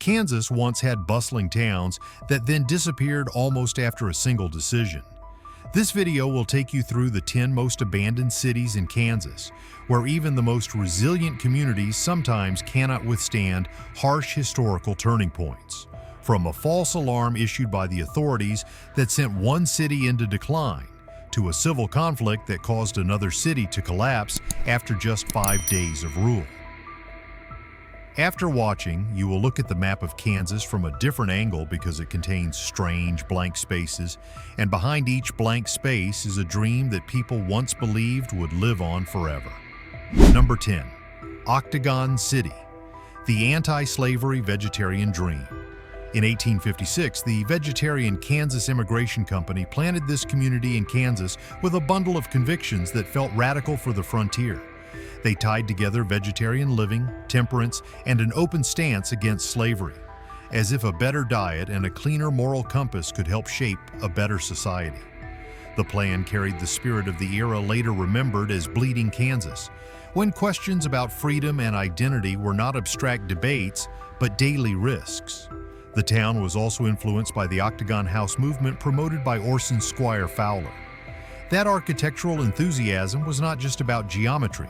Kansas once had bustling towns that then disappeared almost after a single decision. This video will take you through the 10 most abandoned cities in Kansas, where even the most resilient communities sometimes cannot withstand harsh historical turning points. From a false alarm issued by the authorities that sent one city into decline, to a civil conflict that caused another city to collapse after just 5 days of rule. After watching, you will look at the map of Kansas from a different angle because it contains strange blank spaces, and behind each blank space is a dream that people once believed would live on forever. Number 10. Octagon City, the anti-slavery vegetarian dream. In 1856, the vegetarian Kansas Immigration Company planted this community in Kansas with a bundle of convictions that felt radical for the frontier. They tied together vegetarian living, temperance, and an open stance against slavery, as if a better diet and a cleaner moral compass could help shape a better society. The plan carried the spirit of the era later remembered as Bleeding Kansas, when questions about freedom and identity were not abstract debates, but daily risks. The town was also influenced by the Octagon House movement promoted by Orson Squire Fowler. That architectural enthusiasm was not just about geometry.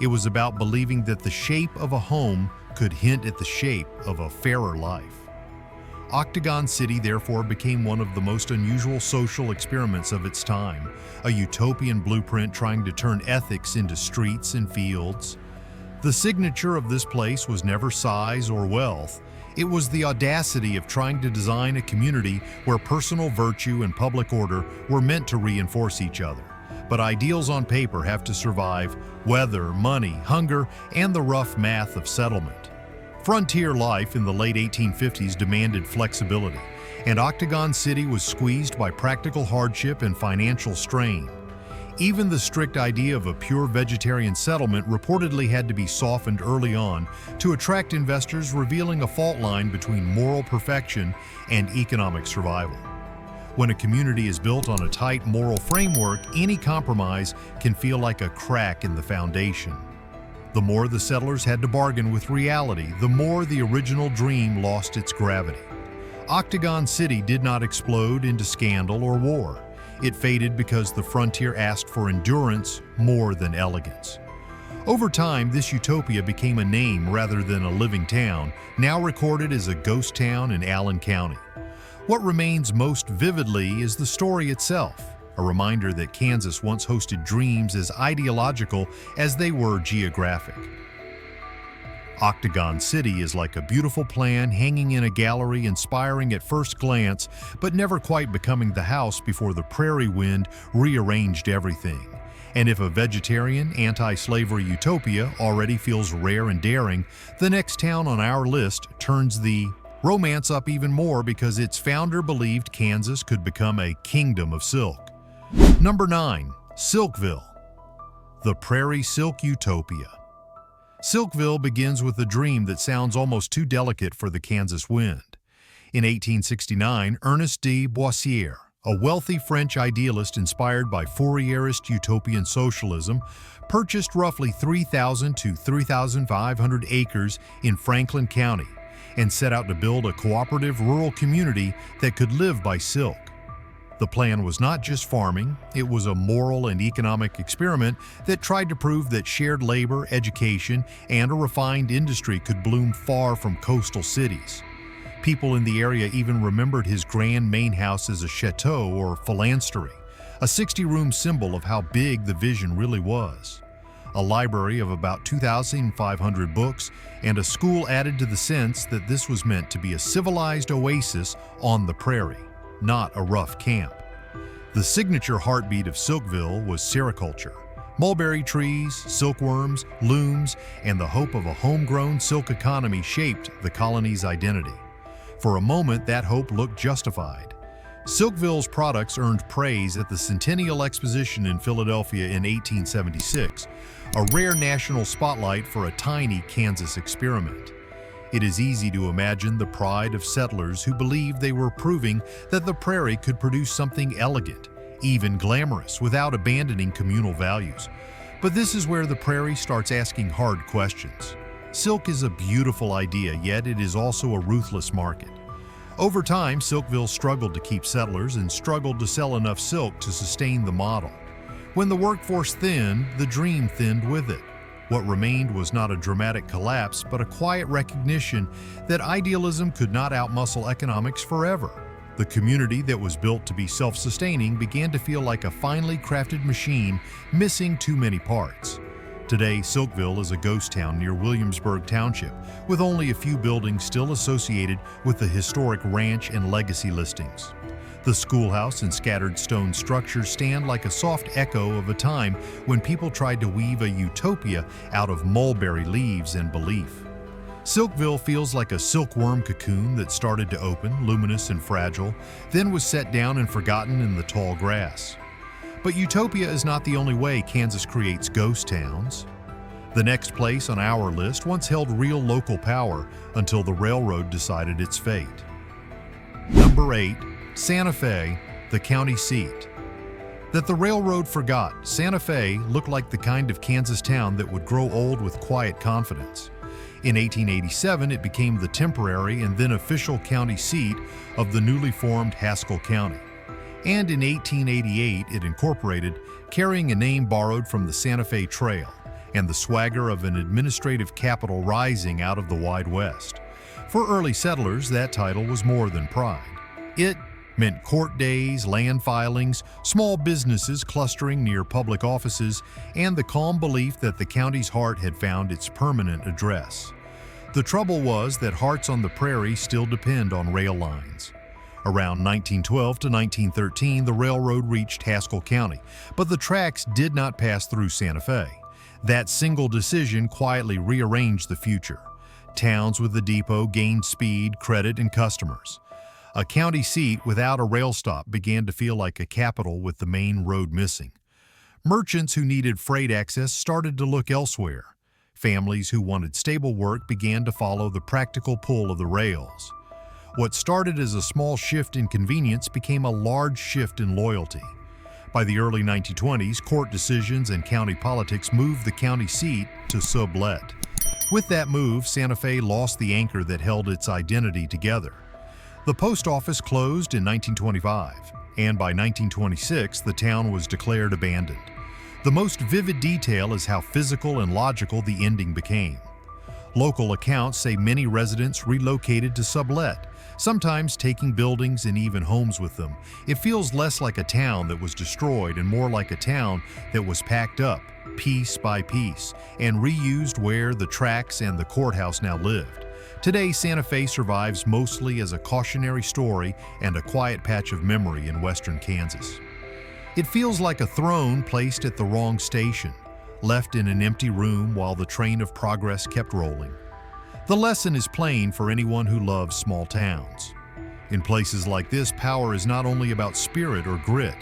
It was about believing that the shape of a home could hint at the shape of a fairer life. Octagon City therefore became one of the most unusual social experiments of its time, a utopian blueprint trying to turn ethics into streets and fields. The signature of this place was never size or wealth. It was the audacity of trying to design a community where personal virtue and public order were meant to reinforce each other. But ideals on paper have to survive weather, money, hunger, and the rough math of settlement. Frontier life in the late 1850s demanded flexibility, and Octagon City was squeezed by practical hardship and financial strain. Even the strict idea of a pure vegetarian settlement reportedly had to be softened early on to attract investors, revealing a fault line between moral perfection and economic survival. When a community is built on a tight moral framework, any compromise can feel like a crack in the foundation. The more the settlers had to bargain with reality, the more the original dream lost its gravity. Octagon City did not explode into scandal or war. It faded because the frontier asked for endurance more than elegance. Over time, this utopia became a name rather than a living town, now recorded as a ghost town in Allen County. What remains most vividly is the story itself, a reminder that Kansas once hosted dreams as ideological as they were geographic. Octagon City is like a beautiful plan hanging in a gallery, inspiring at first glance, but never quite becoming the house before the prairie wind rearranged everything. And if a vegetarian, anti-slavery utopia already feels rare and daring, the next town on our list turns the romance up even more because its founder believed Kansas could become a kingdom of silk. Number 9. Silkville, the Prairie Silk Utopia. Silkville begins with a dream that sounds almost too delicate for the Kansas wind. In 1869, Ernest de Boissière, a wealthy French idealist inspired by Fourierist utopian socialism, purchased roughly 3,000 to 3,500 acres in Franklin County and set out to build a cooperative rural community that could live by silk. The plan was not just farming, it was a moral and economic experiment that tried to prove that shared labor, education, and a refined industry could bloom far from coastal cities. People in the area even remembered his grand main house as a chateau or phalanstery, a 60-room symbol of how big the vision really was. A library of about 2,500 books, and a school added to the sense that this was meant to be a civilized oasis on the prairie, not a rough camp. The signature heartbeat of Silkville was sericulture. Mulberry trees, silkworms, looms, and the hope of a homegrown silk economy shaped the colony's identity. For a moment, that hope looked justified. Silkville's products earned praise at the Centennial Exposition in Philadelphia in 1876, a rare national spotlight for a tiny Kansas experiment. It is easy to imagine the pride of settlers who believed they were proving that the prairie could produce something elegant, even glamorous, without abandoning communal values. But this is where the prairie starts asking hard questions. Silk is a beautiful idea, yet it is also a ruthless market. Over time, Silkville struggled to keep settlers and struggled to sell enough silk to sustain the model. When the workforce thinned, the dream thinned with it. What remained was not a dramatic collapse, but a quiet recognition that idealism could not outmuscle economics forever. The community that was built to be self-sustaining began to feel like a finely crafted machine missing too many parts. Today, Silkville is a ghost town near Williamsburg Township, with only a few buildings still associated with the historic ranch and legacy listings. The schoolhouse and scattered stone structures stand like a soft echo of a time when people tried to weave a utopia out of mulberry leaves and belief. Silkville feels like a silkworm cocoon that started to open, luminous and fragile, then was set down and forgotten in the tall grass. But Utopia is not the only way Kansas creates ghost towns. The next place on our list once held real local power until the railroad decided its fate. Number 8. Santa Fe, the county seat. That the railroad forgot, Santa Fe looked like the kind of Kansas town that would grow old with quiet confidence. In 1887, it became the temporary and then official county seat of the newly formed Haskell County. And in 1888, it incorporated, carrying a name borrowed from the Santa Fe Trail and the swagger of an administrative capital rising out of the Wide West. For early settlers, that title was more than pride. It meant court days, land filings, small businesses clustering near public offices, and the calm belief that the county's heart had found its permanent address. The trouble was that hearts on the prairie still depend on rail lines. Around 1912 to 1913, the railroad reached Haskell County, but the tracks did not pass through Santa Fe. That single decision quietly rearranged the future. Towns with a depot gained speed, credit, and customers. A county seat without a rail stop began to feel like a capital with the main road missing. Merchants who needed freight access started to look elsewhere. Families who wanted stable work began to follow the practical pull of the rails. What started as a small shift in convenience became a large shift in loyalty. By the early 1920s, court decisions and county politics moved the county seat to sublet. With that move, Santa Fe lost the anchor that held its identity together. The post office closed in 1925, and by 1926, the town was declared abandoned. The most vivid detail is how physical and logical the ending became. Local accounts say many residents relocated to sublet, sometimes taking buildings and even homes with them. It feels less like a town that was destroyed and more like a town that was packed up, piece by piece, and reused where the tracks and the courthouse now lived. Today, Santa Fe survives mostly as a cautionary story and a quiet patch of memory in western Kansas. It feels like a throne placed at the wrong station, left in an empty room while the train of progress kept rolling. The lesson is plain for anyone who loves small towns. In places like this, power is not only about spirit or grit.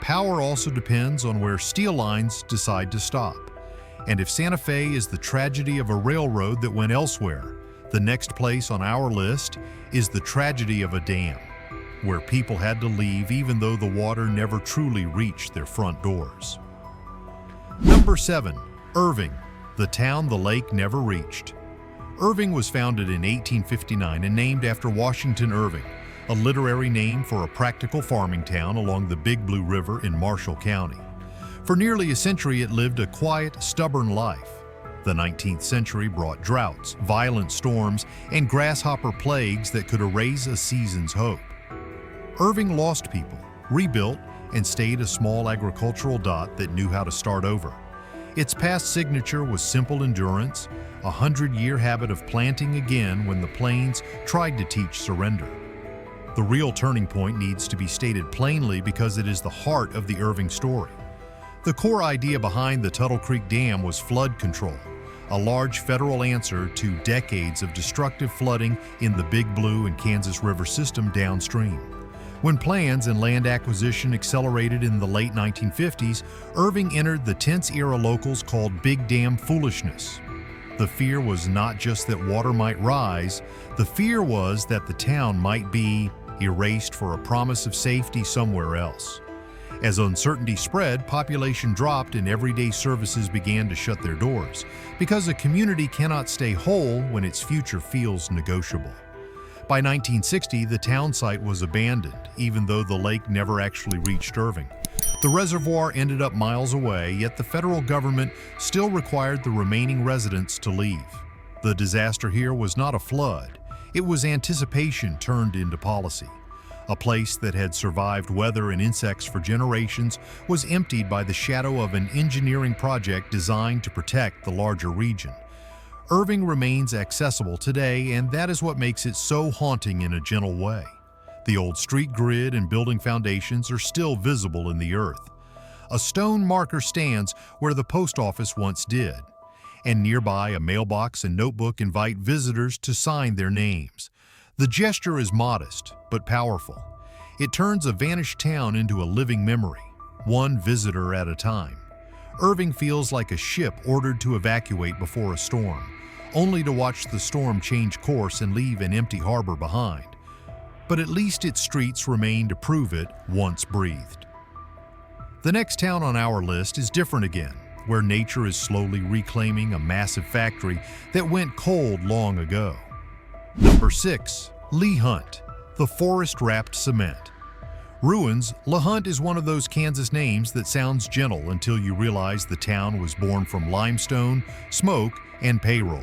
Power also depends on where steel lines decide to stop. And if Santa Fe is the tragedy of a railroad that went elsewhere, the next place on our list is the tragedy of a dam, where people had to leave even though the water never truly reached their front doors. Number 7. Irving, the town the lake never reached. Irving was founded in 1859 and named after Washington Irving, a literary name for a practical farming town along the Big Blue River in Marshall County. For nearly a century, it lived a quiet, stubborn life. The 19th century brought droughts, violent storms, and grasshopper plagues that could erase a season's hope. Irving lost people, rebuilt, and stayed a small agricultural dot that knew how to start over. Its past signature was simple endurance, a 100-year habit of planting again when the plains tried to teach surrender. The real turning point needs to be stated plainly because it is the heart of the Irving story. The core idea behind the Tuttle Creek Dam was flood control, a large federal answer to decades of destructive flooding in the Big Blue and Kansas River system downstream. When plans and land acquisition accelerated in the late 1950s, Irving entered the tense-era locals called Big Dam foolishness. The fear was not just that water might rise, the fear was that the town might be erased for a promise of safety somewhere else. As uncertainty spread, population dropped and everyday services began to shut their doors, because a community cannot stay whole when its future feels negotiable. By 1960, the town site was abandoned, even though the lake never actually reached Irving. The reservoir ended up miles away, yet the federal government still required the remaining residents to leave. The disaster here was not a flood. It was anticipation turned into policy. A place that had survived weather and insects for generations was emptied by the shadow of an engineering project designed to protect the larger region. Irving remains accessible today, and that is what makes it so haunting in a gentle way. The old street grid and building foundations are still visible in the earth. A stone marker stands where the post office once did, and nearby a mailbox and notebook invite visitors to sign their names. The gesture is modest, but powerful. It turns a vanished town into a living memory, one visitor at a time. Irving feels like a ship ordered to evacuate before a storm, only to watch the storm change course and leave an empty harbor behind. But at least its streets remain to prove it once breathed. The next town on our list is different again, where nature is slowly reclaiming a massive factory that went cold long ago. Number 6. LeHunt, the forest-wrapped cement. Ruins, LeHunt is one of those Kansas names that sounds gentle until you realize the town was born from limestone, smoke, and payroll.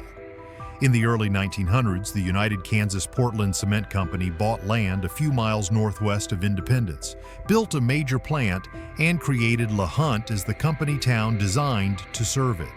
In the early 1900s, the United Kansas Portland Cement Company bought land a few miles northwest of Independence, built a major plant, and created LeHunt as the company town designed to serve it.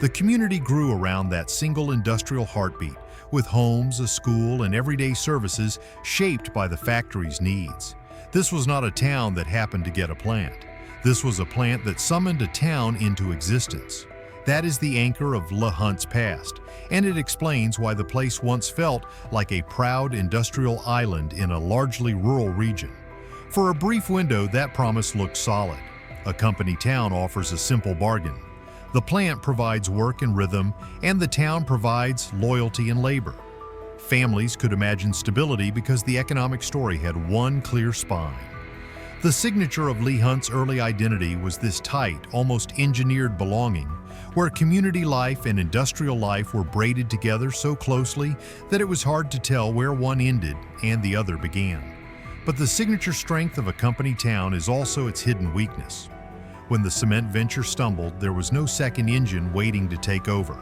The community grew around that single industrial heartbeat, with homes, a school, and everyday services shaped by the factory's needs. This was not a town that happened to get a plant. This was a plant that summoned a town into existence. That is the anchor of LeHunt's past, and it explains why the place once felt like a proud industrial island in a largely rural region. For a brief window, that promise looked solid. A company town offers a simple bargain. The plant provides work and rhythm, and the town provides loyalty and labor. Families could imagine stability because the economic story had one clear spine. The signature of LeHunt's early identity was this tight, almost engineered belonging, where community life and industrial life were braided together so closely that it was hard to tell where one ended and the other began. But the signature strength of a company town is also its hidden weakness. When the cement venture stumbled, there was no second engine waiting to take over.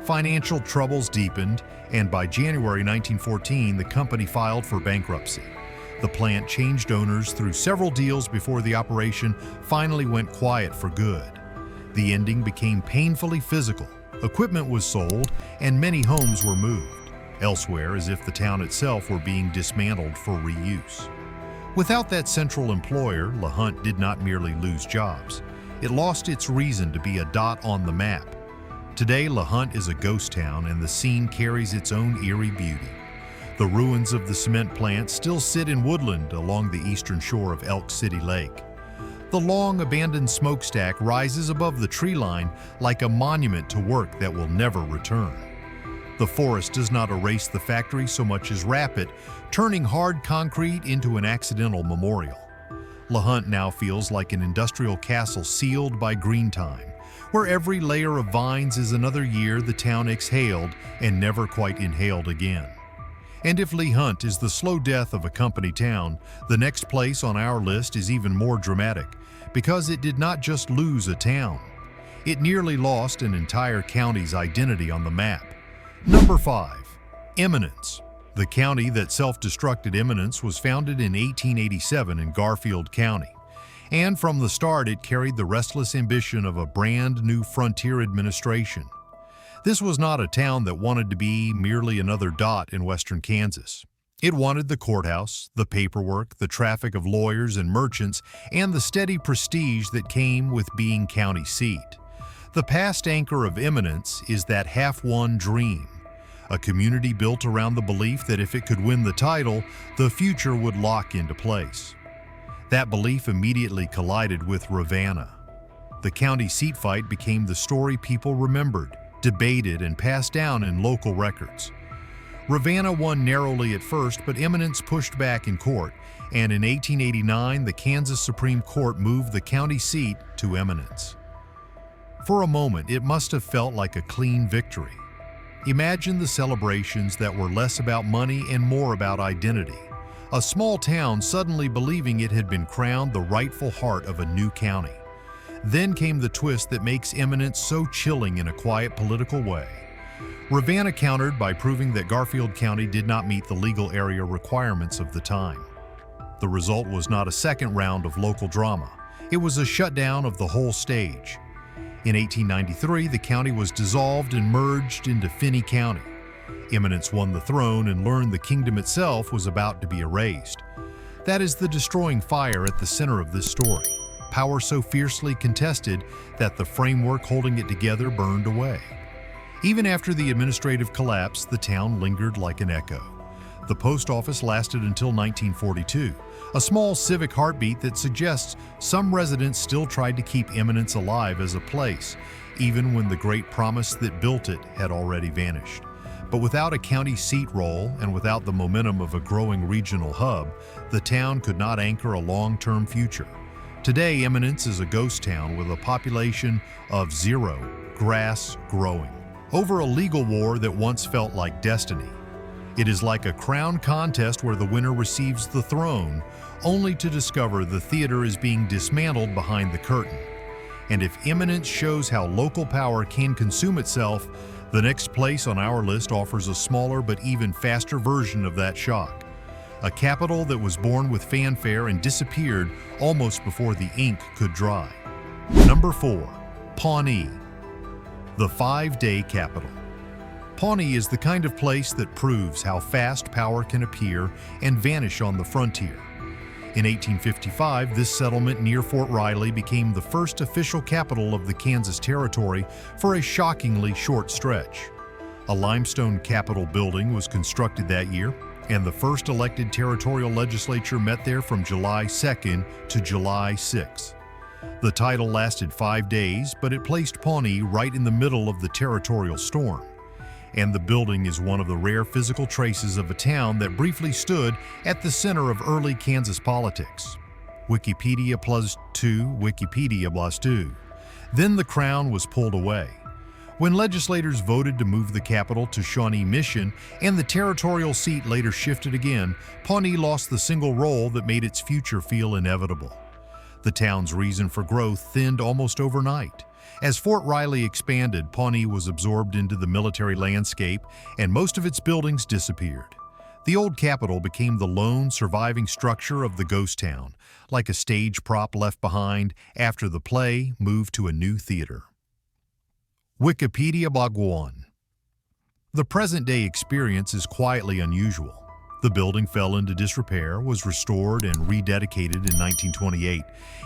Financial troubles deepened, and by January 1914, the company filed for bankruptcy. The plant changed owners through several deals before the operation finally went quiet for good. The ending became painfully physical. Equipment was sold, and many homes were moved elsewhere, as if the town itself were being dismantled for reuse. Without that central employer, LeHunt did not merely lose jobs. It lost its reason to be a dot on the map. Today, LeHunt is a ghost town, and the scene carries its own eerie beauty. The ruins of the cement plant still sit in woodland along the eastern shore of Elk City Lake. The long abandoned smokestack rises above the tree line like a monument to work that will never return. The forest does not erase the factory so much as wrap it, turning hard concrete into an accidental memorial. LeHunt now feels like an industrial castle sealed by green time, where every layer of vines is another year the town exhaled and never quite inhaled again. And if LeHunt is the slow death of a company town, the next place on our list is even more dramatic, because it did not just lose a town. It nearly lost an entire county's identity on the map. Number 5. Eminence. The county that self-destructed Eminence was founded in 1887 in Garfield County. And from the start, it carried the restless ambition of a brand new frontier administration. This was not a town that wanted to be merely another dot in western Kansas. It wanted the courthouse, the paperwork, the traffic of lawyers and merchants, and the steady prestige that came with being county seat. The past anchor of Eminence is that half-won dream, a community built around the belief that if it could win the title, the future would lock into place. That belief immediately collided with Ravenna. The county seat fight became the story people remembered, debated, and passed down in local records. Ravenna won narrowly at first, but Eminence pushed back in court, and in 1889 the Kansas Supreme Court moved the county seat to Eminence. For a moment, it must have felt like a clean victory. Imagine the celebrations that were less about money and more about identity. A small town suddenly believing it had been crowned the rightful heart of a new county. Then came the twist that makes Eminence so chilling in a quiet political way. Ravenna countered by proving that Garfield County did not meet the legal area requirements of the time. The result was not a second round of local drama. It was a shutdown of the whole stage. In 1893, the county was dissolved and merged into Finney County. Eminence won the throne and learned the kingdom itself was about to be erased. That is the destroying fire at the center of this story. Power so fiercely contested that the framework holding it together burned away. Even after the administrative collapse, the town lingered like an echo. The post office lasted until 1942, a small civic heartbeat that suggests some residents still tried to keep Eminence alive as a place, even when the great promise that built it had already vanished. But without a county seat role and without the momentum of a growing regional hub, the town could not anchor a long-term future. Today, Eminence is a ghost town with a population of 0, grass growing, over a legal war that once felt like destiny. It is like a crown contest where the winner receives the throne, only to discover the theater is being dismantled behind the curtain. And if Eminence shows how local power can consume itself, the next place on our list offers a smaller but even faster version of that shock. A capital that was born with fanfare and disappeared almost before the ink could dry. Number 4. Pawnee, the 5-day capital. Pawnee is the kind of place that proves how fast power can appear and vanish on the frontier. In 1855, this settlement near Fort Riley became the first official capital of the Kansas Territory for a shockingly short stretch. A limestone Capitol building was constructed that year, and the first elected territorial legislature met there from July 2nd to July 6th. The title lasted 5 days, but it placed Pawnee right in the middle of the territorial storm. And the building is one of the rare physical traces of a town that briefly stood at the center of early Kansas politics. Wikipedia +2, Wikipedia +2. Then the crown was pulled away. When legislators voted to move the capital to Shawnee Mission and the territorial seat later shifted again, Pawnee lost the single role that made its future feel inevitable. The town's reason for growth thinned almost overnight. As Fort Riley expanded, Pawnee was absorbed into the military landscape, and most of its buildings disappeared. The old capital became the lone surviving structure of the ghost town, like a stage prop left behind after the play moved to a new theater. Wikipedia +1. The present-day experience is quietly unusual. The building fell into disrepair, was restored and rededicated in 1928,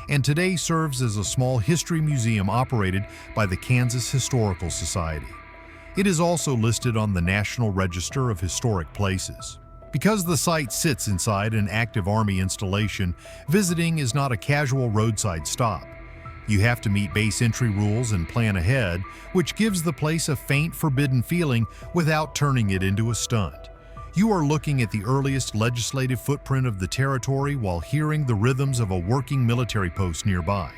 and today serves as a small history museum operated by the Kansas Historical Society. It is also listed on the National Register of Historic Places. Because the site sits inside an active Army installation, visiting is not a casual roadside stop. You have to meet base entry rules and plan ahead, which gives the place a faint, forbidden feeling without turning it into a stunt. You are looking at the earliest legislative footprint of the territory while hearing the rhythms of a working military post nearby.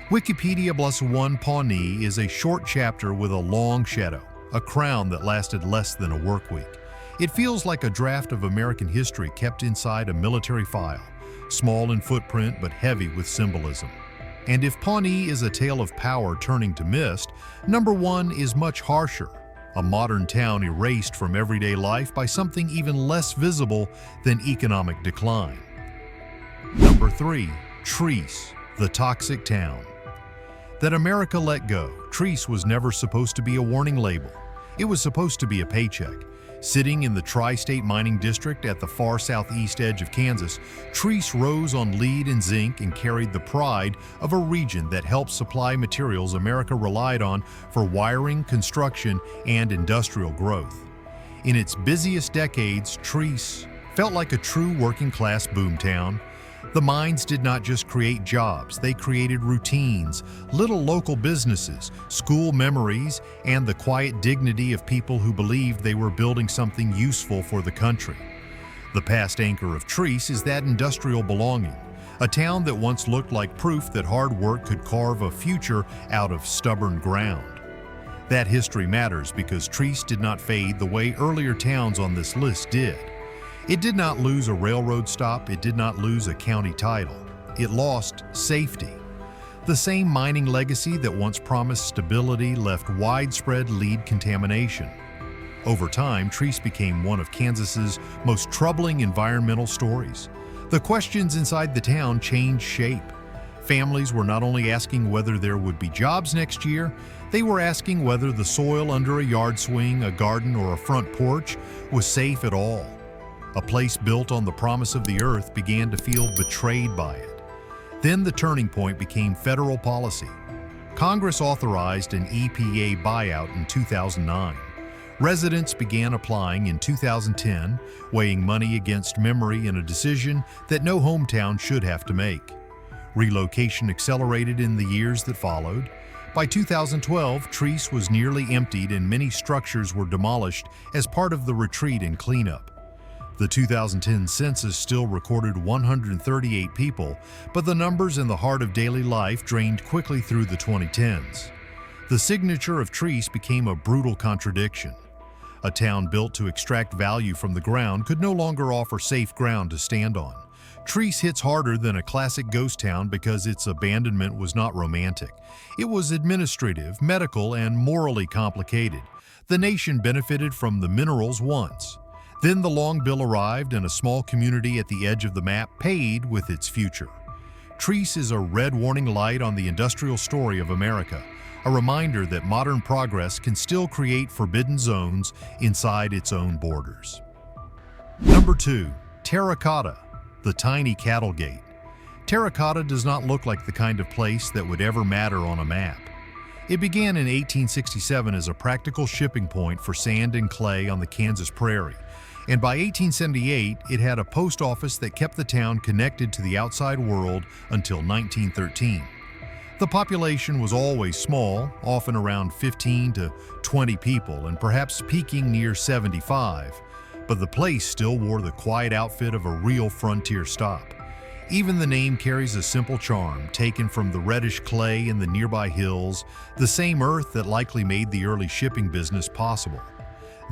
Wikipedia +1 Pawnee is a short chapter with a long shadow, a crown that lasted less than a work week. It feels like a draft of American history kept inside a military file, small in footprint but heavy with symbolism. And if Pawnee is a tale of power turning to mist, number 1 is much harsher. A modern town erased from everyday life by something even less visible than economic decline. Number 3. Treece, the toxic town. That America let go, Treece was never supposed to be a warning label. It was supposed to be a paycheck. Sitting in the tri-state mining district at the far southeast edge of Kansas, Treece rose on lead and zinc and carried the pride of a region that helped supply materials America relied on for wiring, construction, and industrial growth. In its busiest decades, Treece felt like a true working-class boomtown, The mines did not just create jobs, they created routines, little local businesses, school memories, and the quiet dignity of people who believed they were building something useful for the country. The past anchor of Treece is that industrial belonging, a town that once looked like proof that hard work could carve a future out of stubborn ground. That history matters because Treece did not fade the way earlier towns on this list did. It did not lose a railroad stop, it did not lose a county title. It lost safety. The same mining legacy that once promised stability left widespread lead contamination. Over time, Treece became one of Kansas's most troubling environmental stories. The questions inside the town changed shape. Families were not only asking whether there would be jobs next year, they were asking whether the soil under a yard swing, a garden, or a front porch was safe at all. A place built on the promise of the earth began to feel betrayed by it. Then the turning point became federal policy. Congress authorized an EPA buyout in 2009. Residents began applying in 2010, weighing money against memory in a decision that no hometown should have to make. Relocation accelerated in the years that followed. By 2012, Treece was nearly emptied and many structures were demolished as part of the retreat and cleanup. The 2010 census still recorded 138 people, but the numbers in the heart of daily life drained quickly through the 2010s. The signature of Treece became a brutal contradiction. A town built to extract value from the ground could no longer offer safe ground to stand on. Treece hits harder than a classic ghost town because its abandonment was not romantic. It was administrative, medical, and morally complicated. The nation benefited from the minerals once. Then the long bill arrived and a small community at the edge of the map paid with its future. Treece is a red warning light on the industrial story of America, a reminder that modern progress can still create forbidden zones inside its own borders. Number 2. Terra, the tiny cattle gate. Terra does not look like the kind of place that would ever matter on a map. It began in 1867 as a practical shipping point for sand and clay on the Kansas Prairie, and by 1878 it had a post office that kept the town connected to the outside world until 1913. The population was always small, often around 15 to 20 people, and perhaps peaking near 75, but the place still wore the quiet outfit of a real frontier stop. Even the name carries a simple charm, taken from the reddish clay in the nearby hills, the same earth that likely made the early shipping business possible.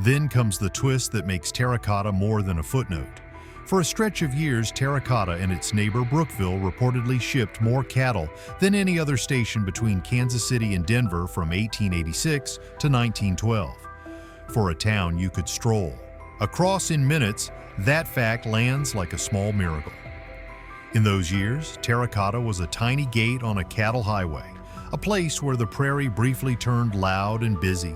Then comes the twist that makes Terra more than a footnote. For a stretch of years, Terra and its neighbor Brookville reportedly shipped more cattle than any other station between Kansas City and Denver from 1886 to 1912. For a town you could stroll across in minutes, that fact lands like a small miracle. In those years, Terra was a tiny gate on a cattle highway, a place where the prairie briefly turned loud and busy.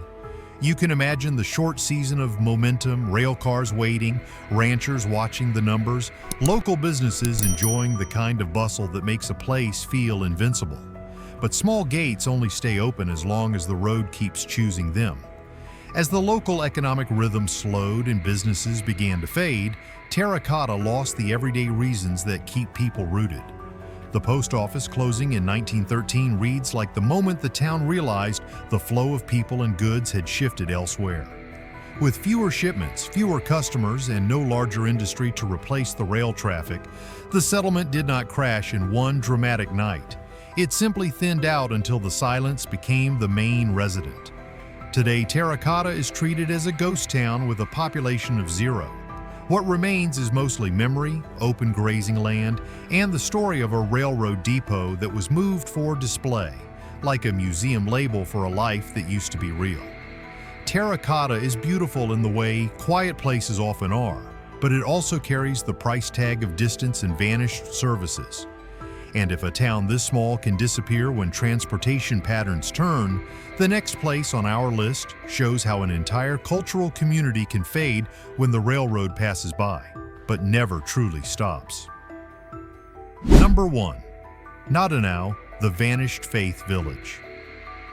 You can imagine the short season of momentum, rail cars waiting, ranchers watching the numbers, local businesses enjoying the kind of bustle that makes a place feel invincible. But small gates only stay open as long as the road keeps choosing them. As the local economic rhythm slowed and businesses began to fade, Terra lost the everyday reasons that keep people rooted. The post office closing in 1913 reads like the moment the town realized the flow of people and goods had shifted elsewhere. With fewer shipments, fewer customers, and no larger industry to replace the rail traffic, the settlement did not crash in one dramatic night. It simply thinned out until the silence became the main resident. Today, Terra is treated as a ghost town with a population of 0. What remains is mostly memory, open grazing land, and the story of a railroad depot that was moved for display, like a museum label for a life that used to be real. Terra is beautiful in the way quiet places often are, but it also carries the price tag of distance and vanished services. And if a town this small can disappear when transportation patterns turn, the next place on our list shows how an entire cultural community can fade when the railroad passes by, but never truly stops. Number 1. Gnadenau, the vanished faith village.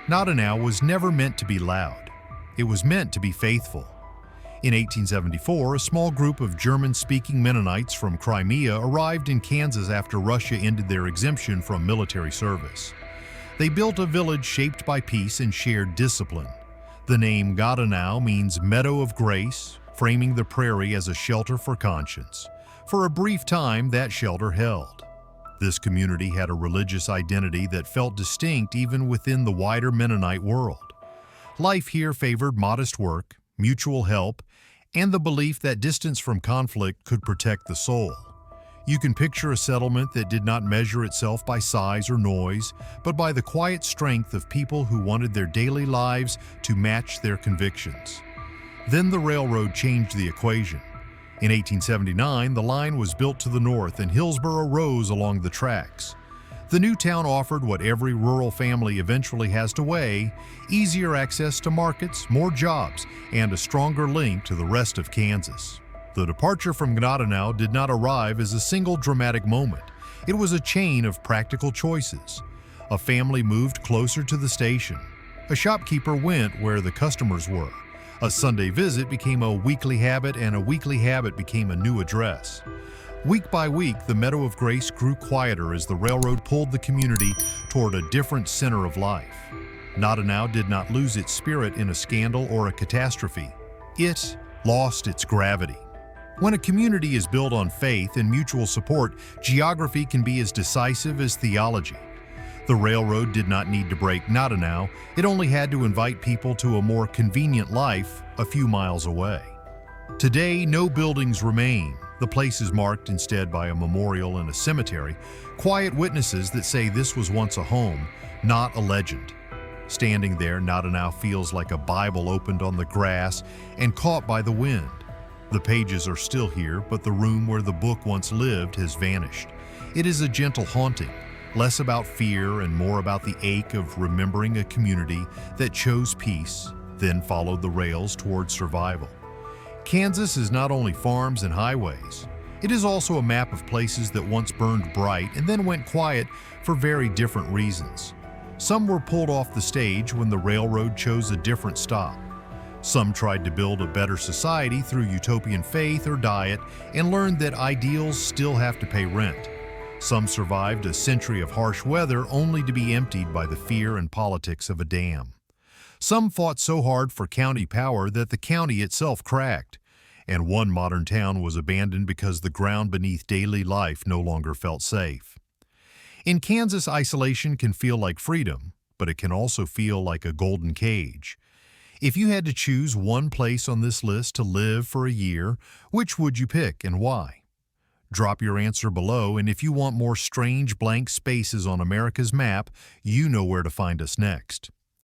Gnadenau was never meant to be loud. It was meant to be faithful. In 1874, a small group of German-speaking Mennonites from Crimea arrived in Kansas after Russia ended their exemption from military service. They built a village shaped by peace and shared discipline. The name Gnadenau means Meadow of Grace, framing the prairie as a shelter for conscience. For a brief time, that shelter held. This community had a religious identity that felt distinct even within the wider Mennonite world. Life here favored modest work, mutual help, and the belief that distance from conflict could protect the soul. You can picture a settlement that did not measure itself by size or noise, but by the quiet strength of people who wanted their daily lives to match their convictions. Then the railroad changed the equation. In 1879, the line was built to the north and Hillsboro rose along the tracks. The new town offered what every rural family eventually has to weigh: easier access to markets, more jobs, and a stronger link to the rest of Kansas. The departure from Gnadenau did not arrive as a single dramatic moment. It was a chain of practical choices. A family moved closer to the station. A shopkeeper went where the customers were. A Sunday visit became a weekly habit, and a weekly habit became a new address. Week by week, the Meadow of Grace grew quieter as the railroad pulled the community toward a different center of life. Gnadenau did not lose its spirit in a scandal or a catastrophe. It lost its gravity. When a community is built on faith and mutual support, geography can be as decisive as theology. The railroad did not need to break Gnadenau, it only had to invite people to a more convenient life a few miles away. Today, no buildings remain. The place is marked instead by a memorial and a cemetery, quiet witnesses that say this was once a home, not a legend. Standing there, Gnadenau feels like a Bible opened on the grass and caught by the wind. The pages are still here, but the room where the book once lived has vanished. It is a gentle haunting, less about fear and more about the ache of remembering a community that chose peace, then followed the rails toward survival. Kansas is not only farms and highways. It is also a map of places that once burned bright and then went quiet for very different reasons. Some were pulled off the stage when the railroad chose a different stop. Some tried to build a better society through utopian faith or diet and learned that ideals still have to pay rent. Some survived a century of harsh weather only to be emptied by the fear and politics of a dam. Some fought so hard for county power that the county itself cracked, and one modern town was abandoned because the ground beneath daily life no longer felt safe. In Kansas, isolation can feel like freedom, but it can also feel like a golden cage. If you had to choose one place on this list to live for a year, which would you pick and why? Drop your answer below, and if you want more strange blank spaces on America's map, you know where to find us next.